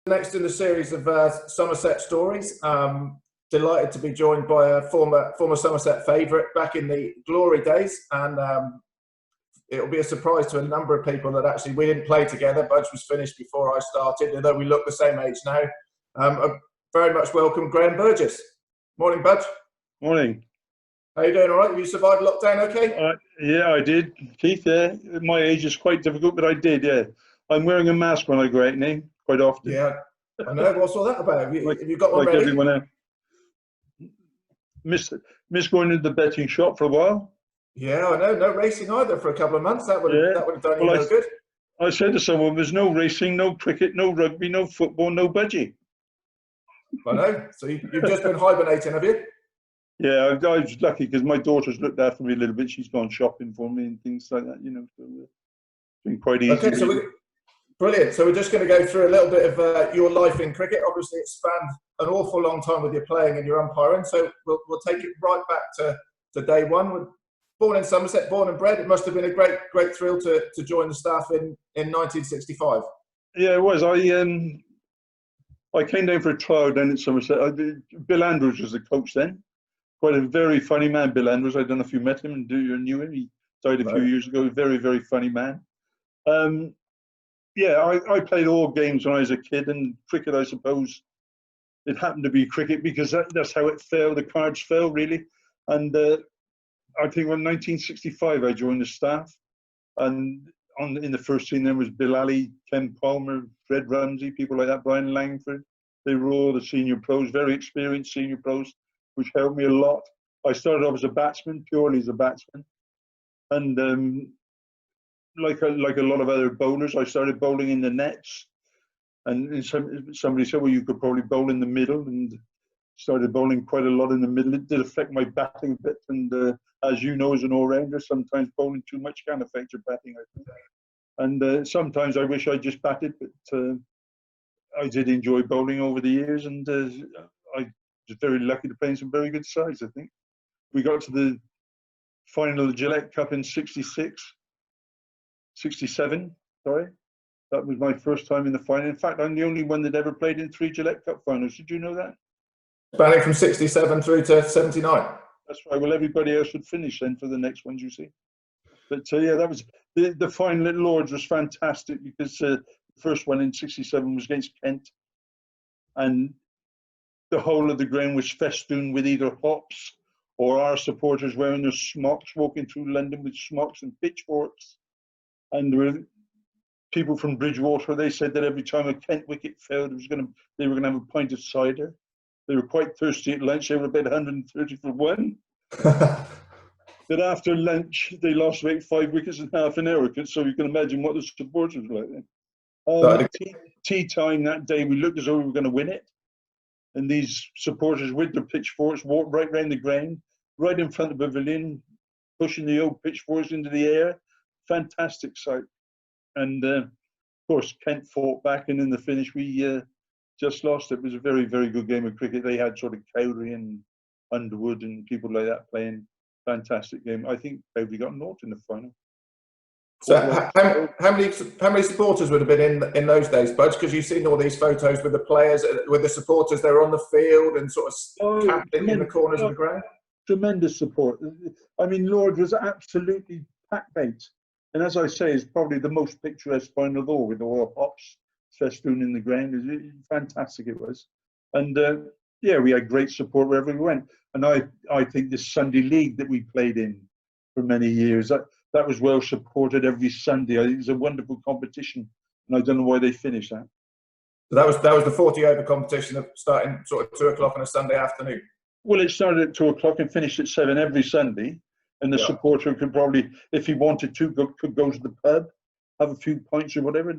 Next in the series of Somerset stories. Delighted to be joined by a former Somerset favourite back in the glory days, and it'll be a surprise to a number of people that actually we didn't play together. Budge was finished before I started, although we look the same age now. I very much welcome Graham Burgess. Morning, Budge. Morning. How you doing? All right? Have you survived lockdown okay? Yeah, I did, Keith. Yeah, my age is quite difficult, but I did. Yeah, I'm wearing a mask when I go out now, quite often. Yeah, I know. What's all that about? Have you got one like ready? Everyone else. Miss going into the betting shop for a while. Yeah, I know. No racing either for a couple of months. That would have done you no good. I said to someone, "There's no racing, no cricket, no rugby, no football, no budgie." I know. So you've just been hibernating, have you? Yeah, I was lucky because my daughter's looked after me a little bit. She's gone shopping for me and things like that, So it's been quite easy. Okay, so brilliant. So we're just going to go through a little bit of your life in cricket. Obviously, it spanned an awful long time with your playing and your umpiring. So we'll take it right back to day one. Born in Somerset, born and bred. It must have been a great thrill to join the staff in 1965. Yeah, it was. I came down for a trial down in Somerset. Bill Andrews was the coach then. Quite a very funny man, Bill Andrews. I don't know if you met him and knew him. He died a few years ago. Very, very funny man. Yeah, I played all games when I was a kid, and cricket, I suppose, it happened to be cricket because that's how it fell. The cards fell, really. And I think in 1965 I joined the staff, and in the first team there was Bill Alley, Ken Palmer, Fred Ramsey, people like that, Brian Langford. They were all the senior pros, very experienced senior pros, which helped me a lot. I started off as a batsman, purely as a batsman, and like a lot of other bowlers, I started bowling in the nets. And somebody said, well, you could probably bowl in the middle, and started bowling quite a lot in the middle. It did affect my batting a bit, and as you know, as an all-rounder, sometimes bowling too much can affect your batting, I think. And sometimes I wish I just batted, but I did enjoy bowling over the years, and I was very lucky to play in some very good sides, I think. We got to the final of the Gillette Cup in 67, sorry. That was my first time in the final. In fact, I'm the only one that ever played in 3 Gillette Cup finals. Did you know that? Spanning from 67 through to 79. That's right. Well, everybody else would finish then for the next ones, you see. But yeah, that was the final at Lords was fantastic because the first one in 67 was against Kent, and the whole of the ground was festooned with either hops or our supporters wearing their smocks, walking through London with smocks and pitchforks. And there were people from Bridgewater. They said that every time a Kent wicket fell, they were gonna have a pint of cider. They were quite thirsty at lunch. They were about 130 for one. But after lunch, they lost about 5 wickets in half an hour. So you can imagine what the supporters were like then. Tea time that day, we looked as though we were going to win it. And these supporters with their pitchforks walked right round the ground, right in front of the pavilion, pushing the old pitchforks into the air. Fantastic sight. And of course, Kent fought back, and in the finish, we just lost. It was a very, very good game of cricket. They had sort of Cowdery and Underwood and people like that playing. Fantastic game. I think Cowdery got naught in the final. So how many supporters would have been in those days, Budge? Because you've seen all these photos with the players, with the supporters. They were on the field and sort of camped in the corners of the ground. Tremendous support. I mean, Lord was absolutely packed out. And as I say, it's probably the most picturesque final of all, with all the hops festooned in the ground. It was fantastic, it was. And yeah, we had great support wherever we went. And I think this Sunday league that we played in for many years, that was well supported every Sunday. It was a wonderful competition, and I don't know why they finished that. So that was the 40-over competition of starting sort of 2 o'clock on a Sunday afternoon. Well, it started at 2 o'clock and finished at 7 every Sunday. And the supporter could probably, if he wanted to, could go to the pub, have a few pints or whatever,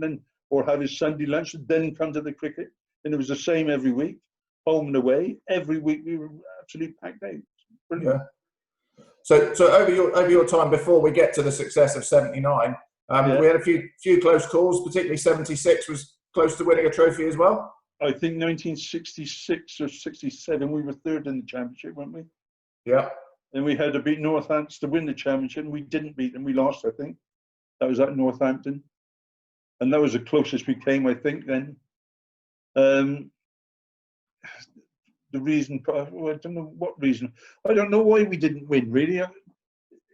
or have his Sunday lunch, and then come to the cricket. And it was the same every week, home and away. Every week we were absolutely packed out. Brilliant. Yeah. So over your time before we get to the success of 79, we had a few close calls. Particularly 76 was close to winning a trophy as well. I think 1966 or 67 we were third in the championship, weren't we? Yeah. And we had to beat Northampton to win the championship, and we didn't beat them. We lost, I think. That was at Northampton. And that was the closest we came, I think, then. The reason, well, I don't know what reason. I don't know why we didn't win, really.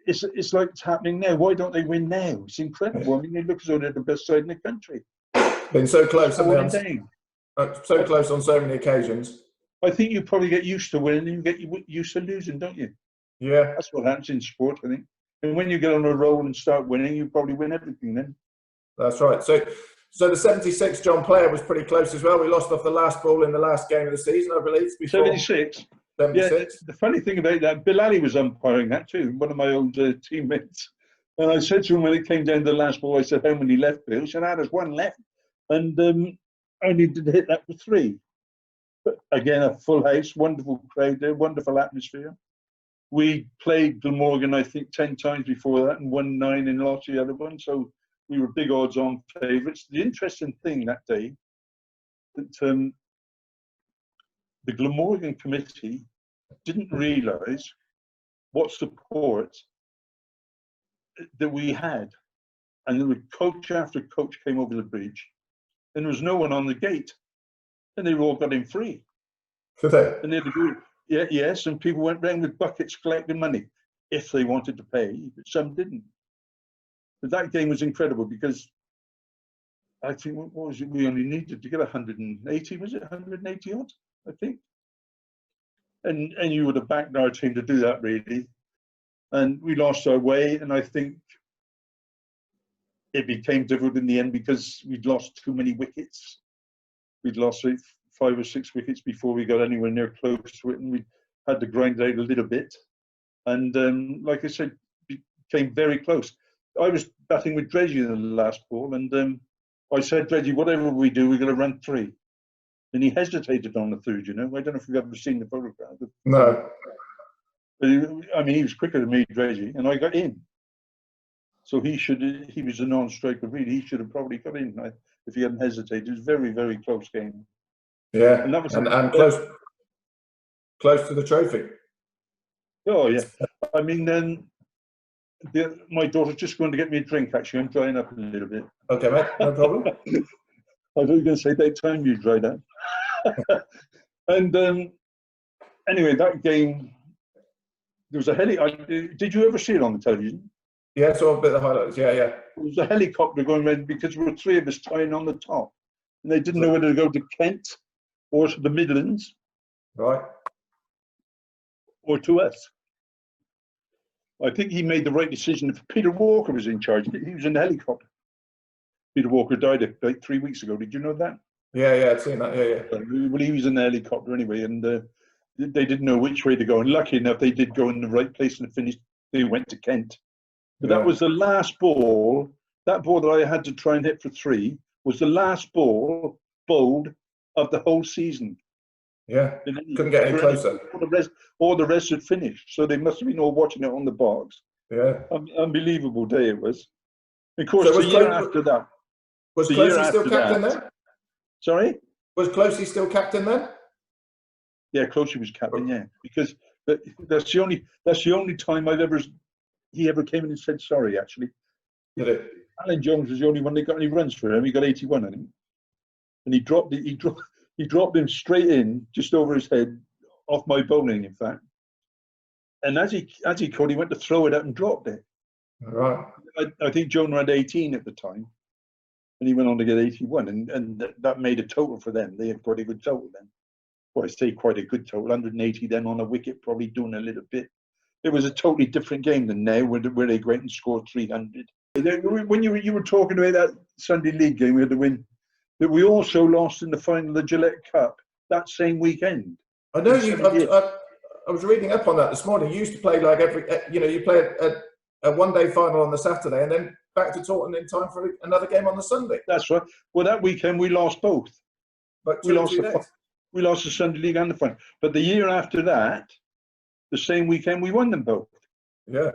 It's like it's happening now. Why don't they win now? It's incredible. I mean, they look as though they're the best side in the country. Been so close, Falling haven't they? down. So close on so many occasions. I think you probably get used to winning and you get used to losing, don't you? Yeah, That's what happens in sport, I think. And when you get on a roll and start winning, you probably win everything then. that's right. So the 76 John player was pretty close as well. We lost off the last ball in the last game of the season, I believe. 76. 76. Yeah, the funny thing about that, Bill Ali was umpiring that too, one of my old teammates. And I said to him when it came down to the last ball, I said, how many left, Bill? He said, there's one left. And I needed to hit that for 3. But again, a full house, wonderful crowd there, wonderful atmosphere. We played Glamorgan, I think, 10 times before that and won 9 and lost the other one. So we were big odds-on favourites. The interesting thing that day, that the Glamorgan committee didn't realise what support that we had. And the coach after coach came over the bridge, and there was no one on the gate. And they all got in free. Did they? And they had to go, yes, and people went round with buckets collecting money if they wanted to pay, but some didn't. But that game was incredible because I think, what was it? We only needed to get 180, was it 180 odd, I think? And you would have backed our team to do that, really. And we lost our way, and I think it became difficult in the end because we'd lost too many wickets. We'd lost 5 or 6 wickets before we got anywhere near close to it, and we had to grind it out a little bit. And like I said, became very close. I was batting with Dredgy in the last ball, and I said, Dredgy, whatever we do, we're going to run 3. And he hesitated on the 3rd, you know. I don't know if you've ever seen the photograph. No. But I mean, he was quicker than me, Dredgy, and I got in. So he was a non-striker, really. He should have probably got in if he hadn't hesitated. It was a very, very close game. Yeah, and that was close to the trophy. Oh yeah, I mean, my daughter's just going to get me a drink. Actually, I'm drying up a little bit. Okay, mate, no problem. I was going to say, about time you dried up. And anyway, that game, there was a did you ever see it on the television? Yeah, saw a bit of the highlights. Yeah. There was a helicopter going around because there were 3 of us tying on the top, and they didn't know whether to go to Kent or to the Midlands, right, or to us. I think he made the right decision. If Peter Walker was in charge, he was in the helicopter. Peter Walker died like 3 weeks ago. Did you know that? Yeah, I'd seen that. Yeah. Well, he was in the helicopter anyway, and they didn't know which way to go. And lucky enough, they did go in the right place and finished. They went to Kent. But that was the last ball. That ball that I had to try and hit for 3 was the last ball bowled of the whole season. Yeah, couldn't get any closer. All the rest had finished, so they must have been all watching it on the box. Yeah, unbelievable day it was. Of course, so the year after that. Was Closey still captain then? Sorry? Was Closey still captain then? Yeah, Closey was captain. Yeah, because that's the only time he ever came in and said sorry. Actually, did it? Alan Jones was the only one that got any runs for him. He got 81, I think, and he dropped him straight in, just over his head, off my bowling, in fact. And as he caught, he went to throw it out and dropped it. Right. I think Joan had 18 at the time, and he went on to get 81, and that made a total for them. They had quite a good total then. Well, I say quite a good total, 180 then on a wicket, probably doing a little bit. It was a totally different game than now, where they go out and score 300. When you were talking about that Sunday League game we had to win, that we also lost in the final of the Gillette Cup that same weekend. I know I was reading up on that this morning. You used to play like you play a one-day final on the Saturday and then back to Taunton in time for another game on the Sunday. That's right. Well, that weekend we lost both. But we lost the Sunday League and the final. But the year after that, the same weekend, we won them both. Yeah.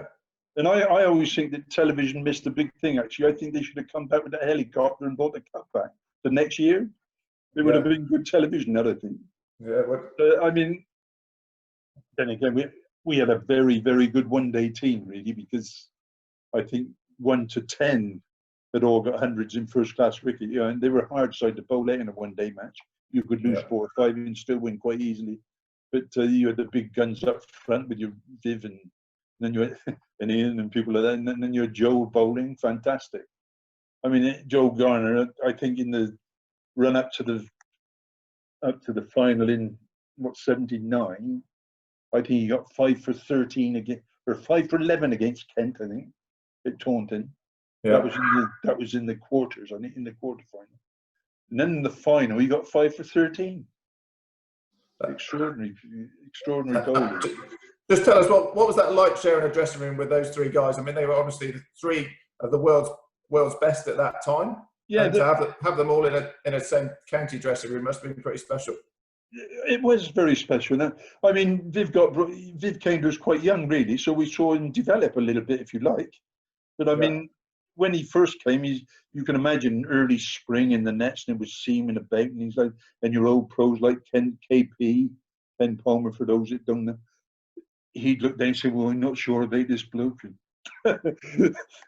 And I always think that television missed a big thing, actually. I think they should have come back with a helicopter and brought the cup back the next year. It would have been good television, I think. Yeah. I mean, then again, we had a very, very good one-day team, really, because I think 1 to 10 had all got hundreds in first-class cricket. And they were a hard side to bowl out in a one-day match. You could lose 4 or 5 and still win quite easily. But you had the big guns up front with your Viv and then you had and Ian and people like that, and then you had Joe bowling, fantastic. I mean, Joe Garner, I think in the run up to the final in what 79, I think he got 5 for 13 again, or 5 for 11 against Kent, I think, at Taunton. Yeah. That was in the quarters, I think, in the quarterfinal. And then in the final, he got 5 for 13. Extraordinary bowling. Just tell us what was that like sharing a dressing room with those 3 guys? I mean, they were obviously the 3 of the world's best at that time. Yeah, and to have them all in a same county dressing room must have been pretty special. It was very special. I mean, Viv came to us quite young, really, so we saw him develop a little bit, if you like. But I mean, when he first came, you can imagine early spring in the nets, and it was seaming about, and he's like, and your old pros like Ken Palmer, for those that don't know, he'd look down and say, "Well, I'm not sure about this bloke."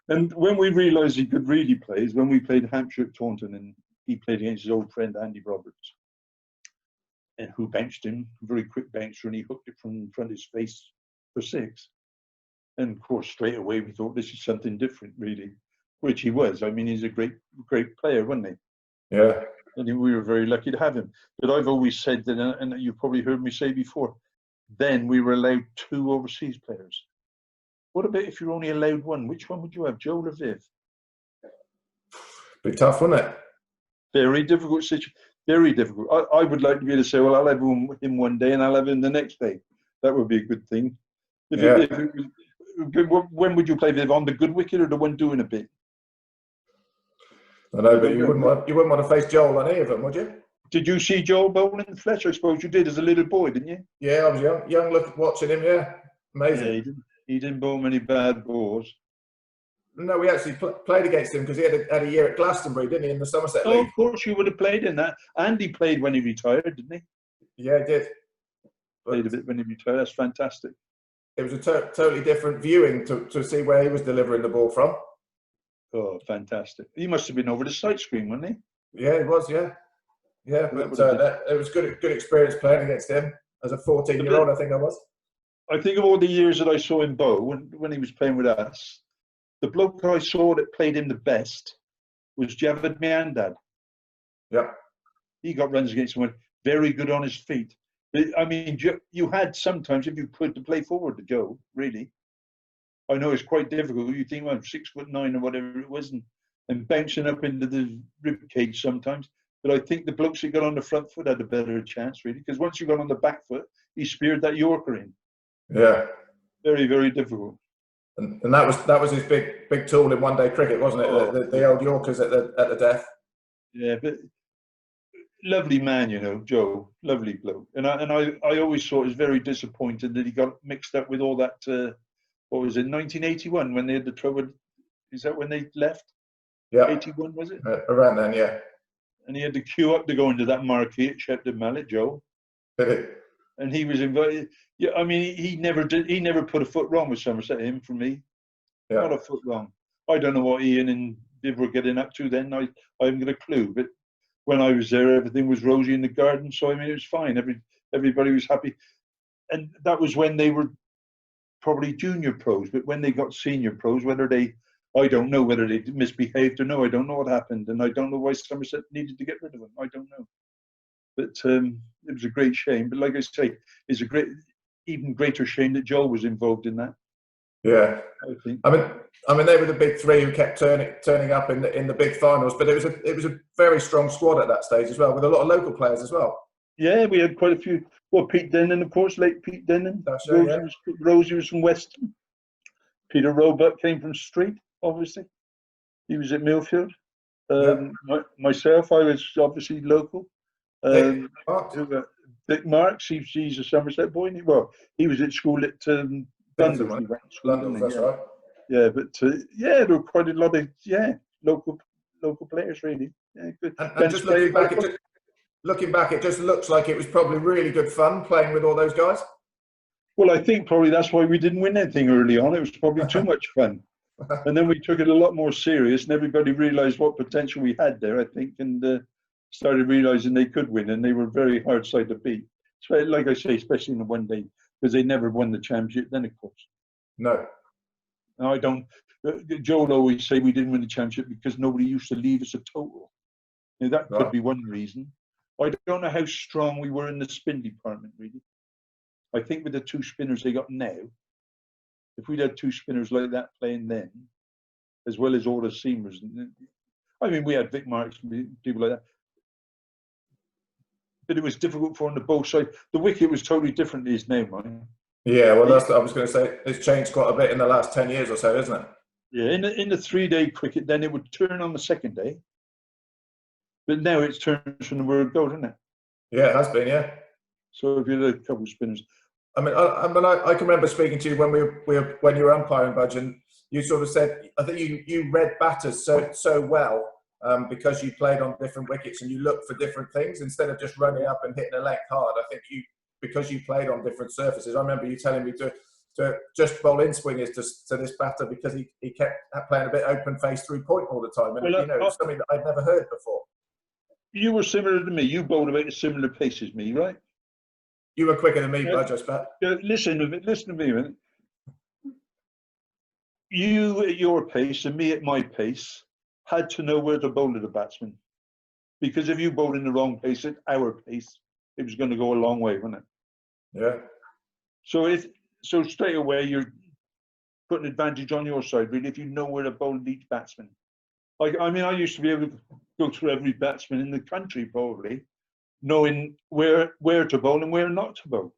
And when we realised he could really play is when we played Hampshire at Taunton, and he played against his old friend Andy Roberts, and who benched him, very quick bouncer, and he hooked it from in front of his face for 6. And of course, straight away we thought this is something different, really, which he was. I mean, he's a great player, wasn't he? Yeah. And we were very lucky to have him. But I've always said that, and you've probably heard me say before, then we were allowed 2 overseas players. What about if you're only allowed 1? Which one would you have, Joel or Viv? Be tough, wouldn't it? Very difficult situation. Very difficult. I would like to be able to say, well, I'll have him one day and I'll have him the next day. That would be a good thing. When would you play Viv? On the good wicket or the one doing a bit? I know, but you wouldn't want to face Joel on any of them, would you? Did you see Joel bowling in the flesh? I suppose you did as a little boy, didn't you? Yeah, I was young watching him. Yeah, amazing. Yeah, he didn't bowl many bad balls. No, we actually played against him because he had a year at Glastonbury, didn't he, in the Somerset League? Oh, of course you would have played in that. Andy played when he retired, didn't he? Yeah, he did. Played a bit when he retired. That's fantastic. It was a totally different viewing to see where he was delivering the ball from. Oh, fantastic. He must have been over the sight screen, wasn't he? Yeah, it was, yeah. Yeah, but it was good experience playing against him as a 14-year-old, I think I was. I think of all the years that I saw him bowl when he was playing with us, the bloke I saw that played him the best was Javed Miandad. Yeah. He got runs against someone very good on his feet. I mean, you had sometimes, if you could, to play forward to Joe, really. I know it's quite difficult. You think, well, 6'9" or whatever it was, and bouncing up into the rib cage sometimes. But I think the blokes that got on the front foot had a better chance, really, because once you got on the back foot, he speared that Yorker in. Yeah. Very, very difficult. And that was his big tool in one-day cricket, wasn't it? Oh. The old Yorkers at the death. Yeah, but lovely man, you know, Joe. Lovely bloke. And I always thought it was very disappointed that he got mixed up with all that. What was it, 1981 when they had the trouble? Is that when they left? Yeah. 81 was it? Around then, yeah. And he had to queue up to go into that marquee at Shepton Mallet, Joe. And he was invited. Yeah, I mean, he never put a foot wrong with Somerset. Him, for me, not a foot wrong. I don't know what Ian and Viv were getting up to then. I haven't got a clue. But when I was there, everything was rosy in the garden. So I mean, it was fine. Everybody was happy. And that was when they were probably junior pros. But when they got senior pros, I don't know whether they misbehaved or no. I don't know what happened, and I don't know why Somerset needed to get rid of them. I don't know. But it was a great shame. But like I say, it's even greater shame that Joel was involved in that. Yeah, I think. I mean, they were the big 3 who kept turning up in the big finals. But it was a very strong squad at that stage as well, with a lot of local players as well. Yeah, we had quite a few. Well, Pete Dennon, of course, late Pete Dennon. Rosie was from Weston. Peter Roebuck came from Street, obviously. He was at Millfield. Myself, I was obviously local. Dick Marks, he's a Somerset boy. He was at school at London. London, that's right. Yeah, but there were quite a lot of local players, really. Yeah, good. And just looking back, it just looks like it was probably really good fun playing with all those guys. Well, I think probably that's why we didn't win anything early on. It was probably too much fun. And then we took it a lot more serious, and everybody realised what potential we had there, I think. And started realising they could win, and they were a very hard side to beat. So, like I say, especially in the one day, because they never won the championship then, of course. No. And I don't. Joel always say we didn't win the championship because nobody used to leave us a total. Now, that could be one reason. I don't know how strong we were in the spin department, really. I think with the 2 spinners they got now, if we'd had 2 spinners like that playing then, as well as all the seamers, I mean, we had Vic Marks and people like that, but it was difficult for them to both sides. The wicket was totally different as it is now, man. Yeah, well, that's what I was going to say. It's changed quite a bit in the last 10 years or so, isn't it? Yeah, in the 3-day cricket, then it would turn on the second day, but now it's turned from the word go, isn't it? Yeah, it has been, yeah. So if you had a couple of spinners, I mean, I can remember speaking to you when when you were umpiring, Budge, and you sort of said, I think you read batters so well because you played on different wickets and you looked for different things instead of just running up and hitting a length hard. I think because you played on different surfaces. I remember you telling me to just bowl in swingers to this batter because he kept playing a bit open face through point all the time, and it's something that I'd never heard before. You were similar to me. You bowled about a similar pace as me, right? You were quicker than me, Budge, I expect. Listen to me a minute. You at your pace and me at my pace had to know where to bowl at the batsman. Because if you bowled in the wrong pace at our pace, it was going to go a long way, wasn't it? Yeah. So straight away you're putting advantage on your side, really, if you know where to bowl at each batsman. I mean, I used to be able to go through every batsman in the country, probably, knowing where to bowl and where not to bowl.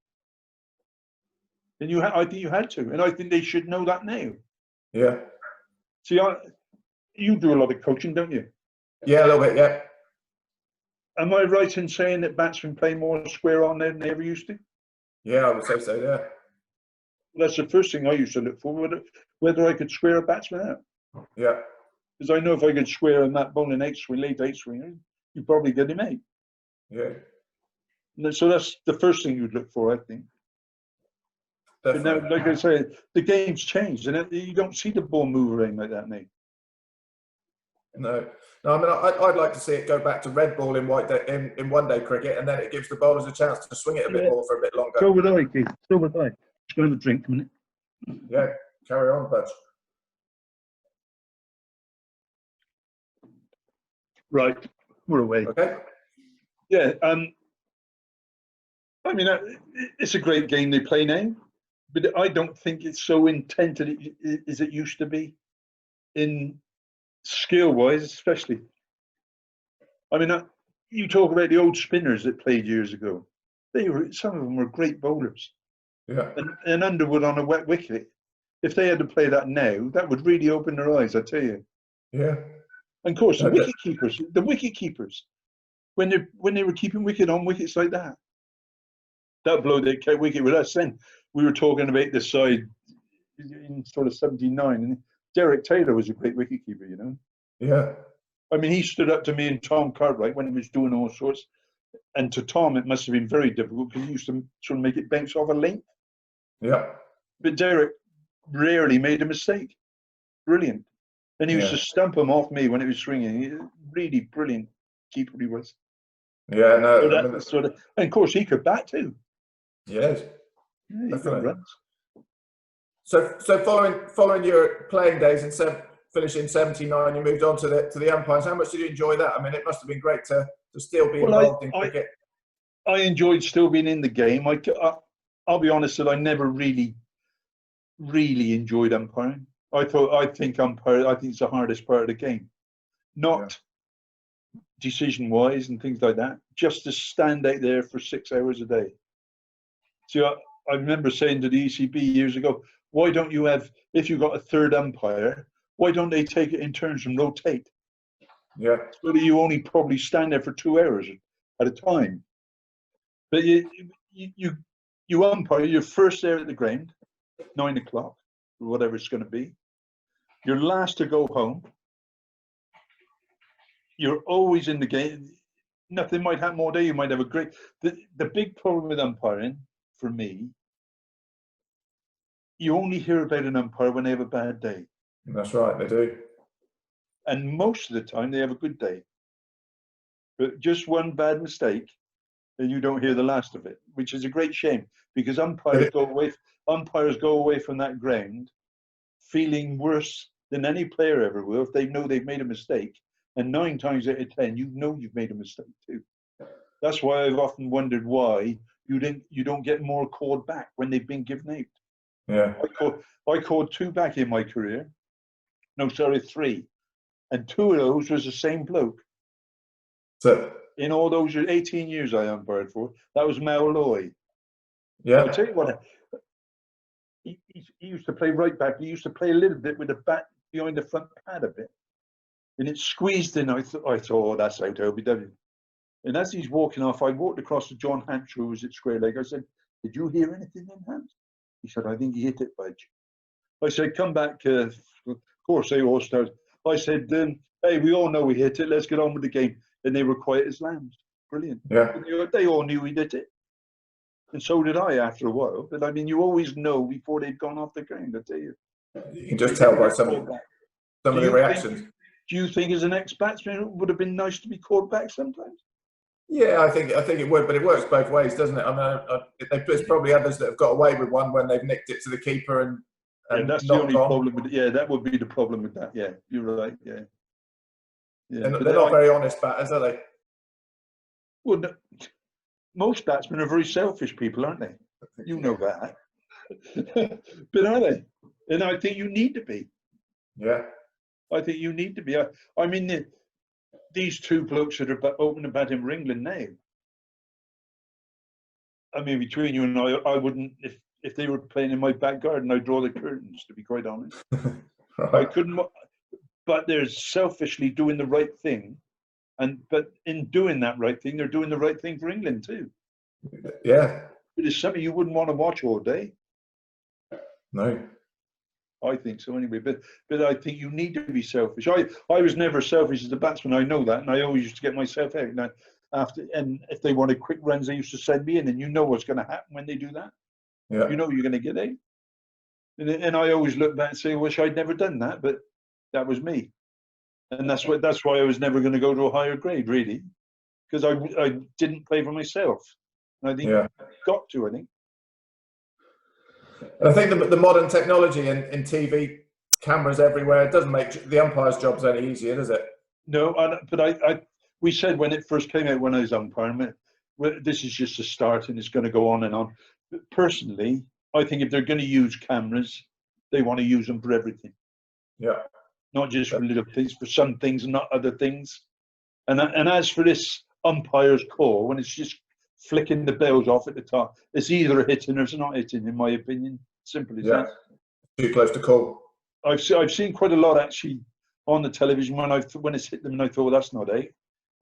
And I think you had to, and I think they should know that now. Yeah. See, you do a lot of coaching, don't you? Yeah, a little bit, yeah. Am I right in saying that batsmen play more square on there than they ever used to? Yeah, I would say so, yeah. That's the first thing I used to look for, whether I could square a batsman out. Yeah. Because I know if I could square on that bowling late 8 swinger, you'd probably get him 8. Yeah. So that's the first thing you'd look for, I think. Definitely. But now, like I say, the game's changed, and you don't see the ball move around like that now. No, I mean, I'd like to see it go back to red ball in one-day cricket, and then it gives the bowlers a chance to swing it a bit more for a bit longer. So would I, Keith. So would I. Just going to have a drink a minute. Yeah, carry on, Budge. Right, we're away. Okay. Yeah, I mean, it's a great game they play now, but I don't think it's so intense as it used to be, in skill-wise, especially. I mean, you talk about the old spinners that played years ago. Some of them were great bowlers. Yeah. And Underwood on a wet wicket, if they had to play that now, that would really open their eyes, I tell you. Yeah. And of course, the wicket keepers, when they were keeping wicket on wickets like that, that bloke that kept wicket with us, then we were talking about this side in sort of 79, and Derek Taylor was a great wicket keeper, you know. Yeah. I mean, he stood up to me and Tom Cartwright when he was doing all sorts, and to Tom it must have been very difficult because he used to sort of make it bounce off a length. Yeah. But Derek rarely made a mistake. Brilliant. And he used to stump him off me when it was swinging. Really brilliant keeper he was. Yeah, no. So that sort of, and of course he could bat too. Yes. Yeah, he got runs. So following your playing days and finishing 79, you moved on to the umpires. How much did you enjoy that? I mean, it must have been great to still be involved in cricket. I enjoyed still being in the game. I'll be honest that I never really enjoyed umpiring. I think it's the hardest part of the game. Not decision-wise and things like that, just to stand out there for 6 hours a day. See, I remember saying to the ECB years ago, why don't you have, if you've got a third umpire, why don't they take it in turns and rotate? Yeah. So that you only probably stand there for 2 hours at a time. But you umpire, you're first there at the ground, 9 o'clock, or whatever it's going to be. You're last to go home. You're always in the game. Nothing might happen all day. You might have a great... The big problem with umpiring, for me, you only hear about an umpire when they have a bad day. That's right, they do. And most of the time, they have a good day. But just one bad mistake, and you don't hear the last of it, which is a great shame because umpires go away from that ground feeling worse than any player ever will if they know they've made a mistake. And 9 times out of 10, you know you've made a mistake too. That's why I've often wondered why you don't get more called back when they've been given out. Yeah. I called 2 back in my career. No, sorry, 3. And 2 of those was the same bloke. So In all those 18 years I umpired for, that was Mel Loy. yeah. I'll tell you what, he used to play right back. He used to play a little bit with the bat behind the front pad a bit. And it squeezed in. I thought, oh, that's out LBW. And as he's walking off, I walked across to John Hampshire, who was at square leg. I said, did you hear anything then, Hans? He said, I think he hit it, Budge. I said, come back. Of course, they all started. I said, hey, we all know we hit it. Let's get on with the game. And they were quiet as lambs. Brilliant. Yeah. They all knew we did it. And so did I after a while. But I mean, you always know before they've gone off the ground, I tell you. You can just tell by some of the reactions. Do you think as an ex-batsman it would have been nice to be called back sometimes? Yeah, I think it would, but it works both ways, doesn't it? I mean, there's probably others that have got away with one when they've nicked it to the keeper and yeah, that's the only problem with it. Yeah, that would be the problem with that. Yeah, you're right. Yeah. And they're not very honest batters, are they? Well, no, most batsmen are very selfish people, aren't they? You know that. But are they? And I think you need to be. Yeah. I think you need to be. I mean, these 2 blokes that are opening batting for England now. I mean, between you and I wouldn't, if they were playing in my back garden, I'd draw the curtains, to be quite honest. Right. I couldn't, but they're selfishly doing the right thing. But in doing that right thing, they're doing the right thing for England too. Yeah. It is something you wouldn't want to watch all day. No. I think so anyway, but I think you need to be selfish. I was never selfish as a batsman. I know that, and I always used to get myself out. And if they wanted quick runs, they used to send me in, and you know what's going to happen when they do that. Yeah. You know you're going to get out. And I always look back and say, I wish I'd never done that, but that was me. And that's why I was never going to go to a higher grade, really, because I didn't play for myself. And I think I got to, I think. And I think the modern technology in TV cameras everywhere doesn't make the umpire's jobs any easier, does it? No, but we said when it first came out when I was umpiring, this is just a start and it's going to go on and on. But personally, I think if they're going to use cameras, they want to use them for everything. Yeah. Not just for little things, for some things and not other things. And as for this umpire's call, when it's just flicking the bells off at the top, it's either hitting or it's not hitting, in my opinion. Simple as that. Too close to call. I've seen quite a lot actually on the television when it's hit them, and I thought, well, that's not out.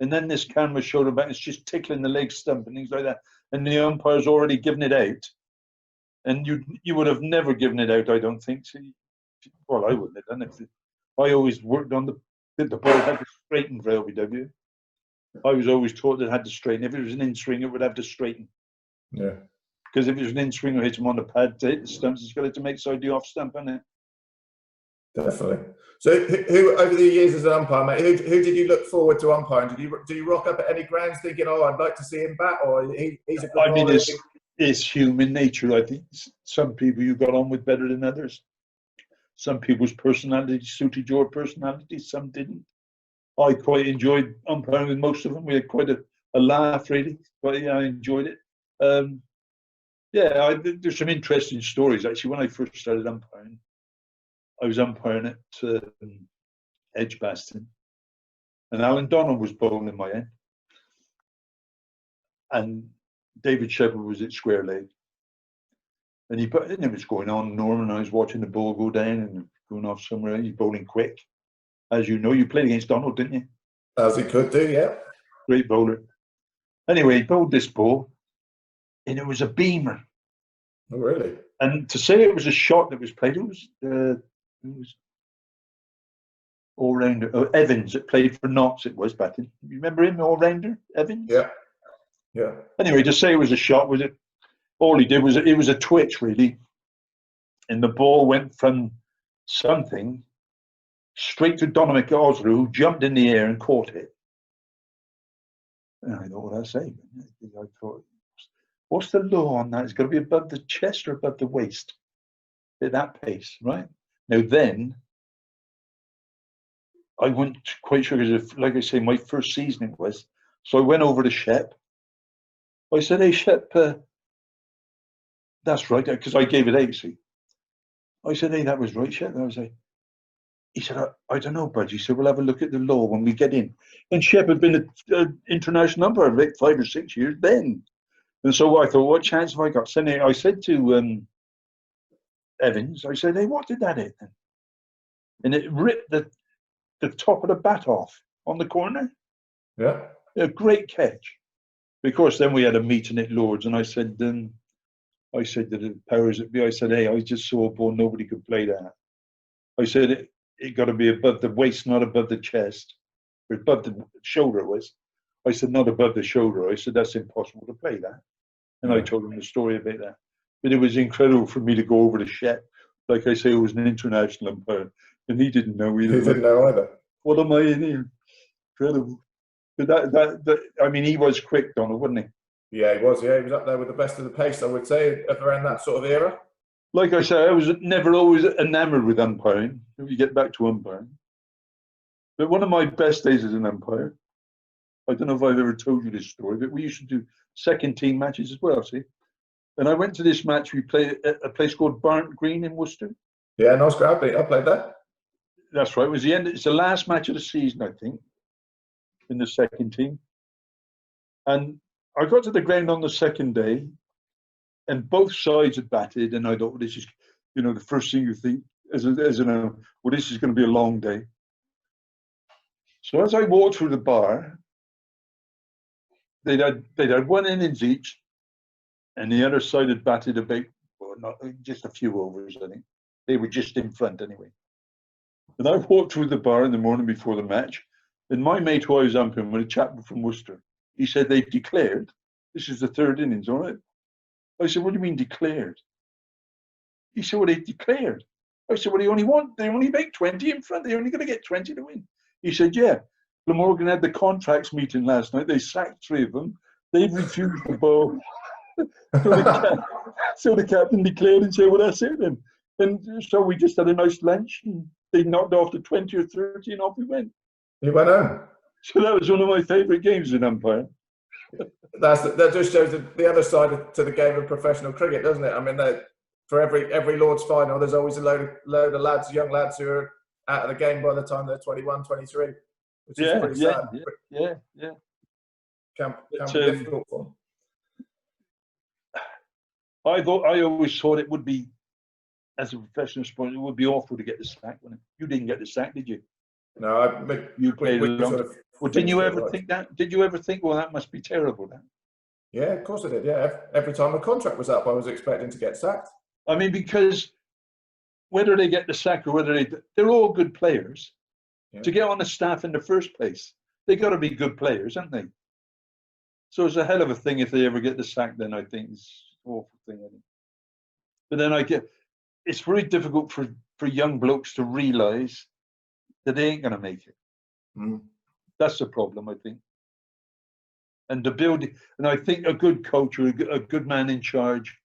And then this camera showed them back, it's just tickling the leg stump and things like that. And the umpire's already given it out. And you would have never given it out, I don't think. So well, I wouldn't have done it. I always worked on the ball had to straighten for LBW. I was always taught that it had to straighten. If it was an in-swing, it would have to straighten. Yeah. Because if it was an in-swing or hit him on the pad to hit the stumps, it's got to make side the off stump, isn't it? Definitely. So, who over the years as an umpire, mate, who did you look forward to umpiring? Do you rock up at any grounds thinking, oh, I'd like to see him bat, or he's a good I mean, it's human nature. I think some people you got on with better than others. Some people's personality suited your personality, some didn't. I quite enjoyed umpiring with most of them. We had quite a laugh, really. But yeah, I enjoyed it. There's some interesting stories actually. When I first started umpiring, I was umpiring at Edgbaston, and Alan Donald was bowling my end, and David Shepherd was at square leg, and it was going on normal, and I was watching the ball go down and going off somewhere. He's bowling quick, as you know. You played against Donald, didn't you? As he could do, yeah. Great bowler. Anyway, he bowled this ball, and it was a beamer. Oh, really? And to say it was a shot that was played, it was all-rounder. Oh, Evans, that played for Notts, it was batting. You remember him, all-rounder, Evans? Yeah. Yeah. Anyway, to say it was a shot, was it? All he did was, it was a twitch, really. And the ball went from something straight to Dominic Osler, who jumped in the air and caught it. And I thought, what I say? I thought, what's the law on that? It's got to be above the chest or above the waist at that pace, right? Now then, I wasn't quite sure because, like I say, my first season it was. So I went over to Shep. I said, "Hey, Shep, that's right," because I gave it 8. See, I said, "Hey, that was right, Shep." And I was like, he said, I don't know, Bud. He said, "We'll have a look at the law when we get in." And Shep had been an international umpire like 5 or 6 years then. And so I thought, what chance have I got? So I said to Evans, I said, "Hey, what did that hit then?" And it ripped the top of the bat off on the corner. Yeah. A great catch. Of course, then we had a meeting at Lords, and I said to the powers that be, I said, "Hey, I just saw a ball, nobody could play that." I said, it got to be above the waist, not above the chest, or above the shoulder it was. I said, not above the shoulder. I said, that's impossible to play that. And I told him the story about that. But it was incredible for me to go over to Shep. Like I say, it was an international umpire, and he didn't know either. He didn't know either. What am I in here? Incredible. But that I mean, he was quick, Donald, wasn't he? Yeah, he was. Yeah, he was up there with the best of the pace, I would say, around that sort of era. Like I said, I was never always enamoured with umpiring, if you get back to umpiring. But one of my best days as an umpire, I don't know if I've ever told you this story, but we used to do second team matches as well, see? And I went to this match, we played at a place called Barnt Green in Worcester. Yeah, nice crowd. I played that. That's right, it was the end, it's the last match of the season, I think, in the second team. And I got to the ground on the second day, and both sides had batted, and I thought, well, this is, the first thing you think as well, this is going to be a long day. So as I walked through the bar, they'd had 1 innings each, and the other side had batted about, just a few overs, I think. They were just in front anyway. And I walked through the bar in the morning before the match, and my mate who I was umpiring, a chap from Worcester, he said, "They've declared, this is the 3rd innings, all right?" I said, "What do you mean declared?" He said, "Well, they declared." I said, "Well, they only make 20 in front. They're only going to get 20 to win." He said, "Yeah. Glamorgan had the contracts meeting last night. They sacked 3 of them. They've refused the bowl." So the captain declared and said, "Well, that's it then." And so we just had a nice lunch, and they knocked off the 20 or 30, and off we went. You went home. So that was one of my favourite games in umpiring. That just shows the other side to the game of professional cricket, doesn't it? I mean, for every Lord's final, there's always a load of lads, young lads, who are out of the game by the time they're 21, 23, which is pretty sad. Yeah. Can be difficult for them. I always thought it would be, as a professional sport, it would be awful to get the sack, wouldn't it? You didn't get the sack, did you? No, you played along. Well, didn't you ever think that? Did you ever think, well, that must be terrible then? Yeah, of course I did. Yeah, every time a contract was up, I was expecting to get sacked. I mean, because whether they get the sack or whether they're all good players. Yeah. To get on the staff in the first place, they got to be good players, aren't they? So it's a hell of a thing if they ever get the sack. Then I think it's an awful thing. But then it's very difficult for young blokes to realise that they ain't going to make it. Mm. That's the problem, I think. And I think a good coach or a good man in charge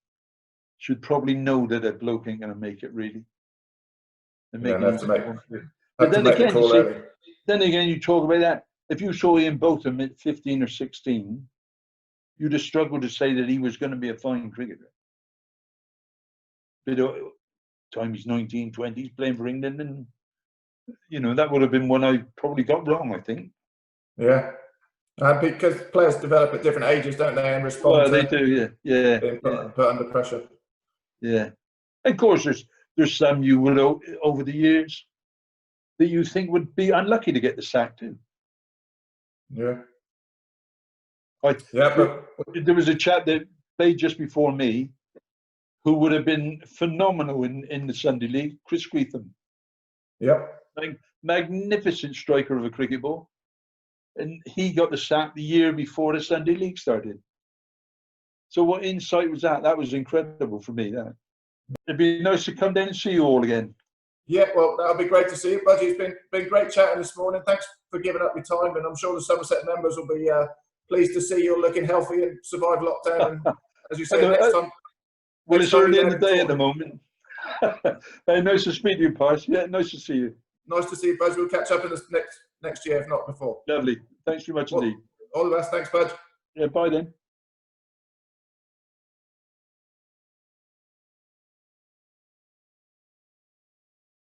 should probably know that a bloke ain't going to make it really. But then again, you talk about that. If you saw Ian Botham at 15 or 16, you'd have struggled to say that he was going to be a fine cricketer. But time he's 19, 20, he's playing for England, and that would have been one I probably got wrong, I think. Yeah. Because players develop at different ages, don't they, and respond. Well, they do, yeah. Put under pressure. Yeah. Of course, there's some you will, over the years, that you think would be unlucky to get the sack too. Yeah. There was a chap that played just before me who would have been phenomenal in the Sunday League, Chris Greetham. Yep. Magnificent striker of a cricket ball. And he got the sack the year before the Sunday League started. So what insight was that? That was incredible for me. That it'd be nice to come down and see you all again. Yeah, well, that'll be great to see you, Budgie. It's been great chatting this morning. Thanks for giving up your time, and I'm sure the Somerset members will be pleased to see you're looking healthy and survive lockdown. And as you say, next time. Well, next it's time early you're in the there day in at the moment. Hey, nice to speak to you, Pars. Yeah, nice to see you. Nice to see you, Buzz. We'll catch up in the next year, if not before. Lovely. Thanks very much indeed. All the best. Thanks, Buzz. Yeah, bye then.